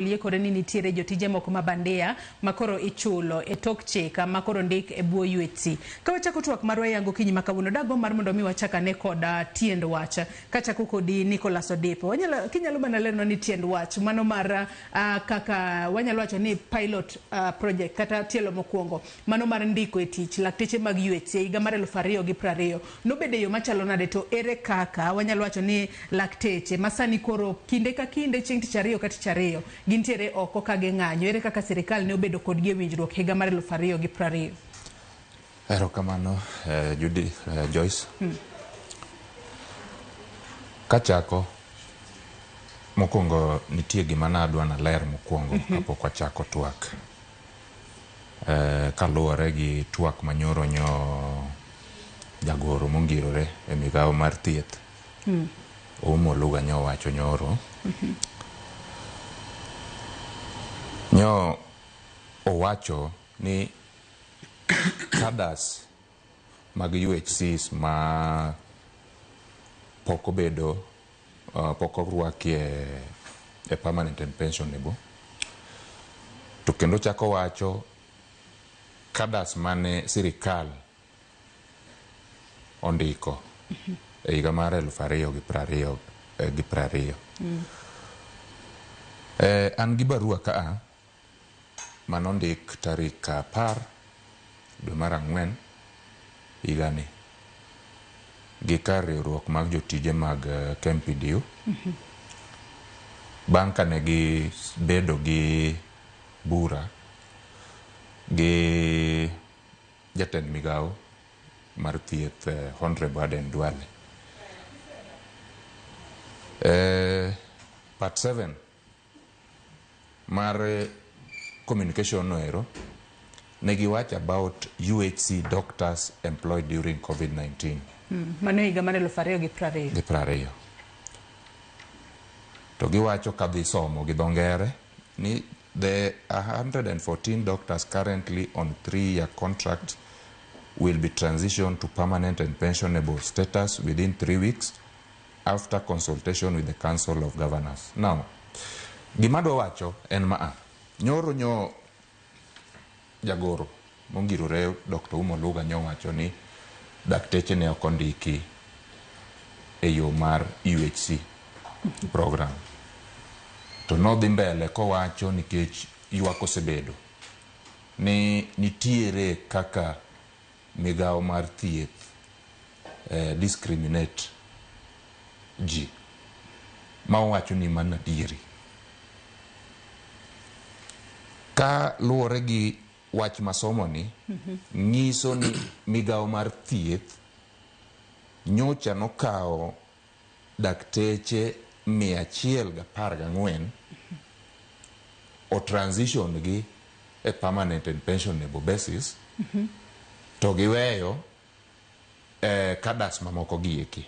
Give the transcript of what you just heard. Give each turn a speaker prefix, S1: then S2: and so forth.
S1: liekore ni nitiere jotije moko mabandia makoro ichulo e tok chika makoro ndik e buo UHC. Ka wachako twak marwa yango kinyi makawuono dago mar mondo mi wachakane kod tiend wach kachako kodi Nicholas Odipo. Kinyalo mana lero ni tiend wach mano mar kaka wanyalo wacho ni pilot project kata tielo mokwongo mano mar ndiko e tich lakteche mag UHC higa mar 2020 nobede yo machalo nade to ere kaka wanyalo wacho ni lakteche masani koro kinde ka kinde chieng' tich ariyo kata tich ariyo gintiere oko ka geng'anyo ere kaka sirikal ne obedo kod gi winjruok higa mar 2020.
S2: Erokamano Judy Joyce. Kachako mokwongo nitie gima nadwa na ler mokwongo kapok wachako twak. Kaluwore gi twak manyoro nyo jagoro mongirore e migawo mar thieth. Oumo Oluga nyo wacho nyoro. Nyo owacho ni kadas mag UHCs ma poko bedo poko ruaki e permanent and pensionable to kendo chako wacho kadas mane sirikal ondiko e higa mar 2020. An gi barua kaa manondik tarik 10 dwe mar 4 higani gi kar riwruok mag jotije mag KMPDU bang' kane gi bedo gi bura gi jatend migawo mar thieth Honorable Aden Duale. Part 7 mar communication noero negi watch about UHC doctors employed during COVID-19.
S1: Mano higa mar 2020.
S2: To giwacho kadhi somo gi dongere ni the 114 doctors currently on 3-year contract will be transitioned to permanent and pensionable status within 3 weeks after consultation with the Council of Governors. Now, gimadwa wacho en maa. Nyoro nyo jagoro mongirore Dr. Oumo Oluga nyo wacho ni dakteche ne okondiki e yo mar UHC program. To nodhi mbele ko wacho nikech ywak osebedo ni nitiere kaka migawo mar thieth discriminate ji ma wacho ni mana dieri. Ka luwore gi wach masomo ni nyiso ni migawo mar thieth nyocha nokao dakteche 114 o transition gi e permanent and pensionable basis to giweyo kadas mamoko gieki.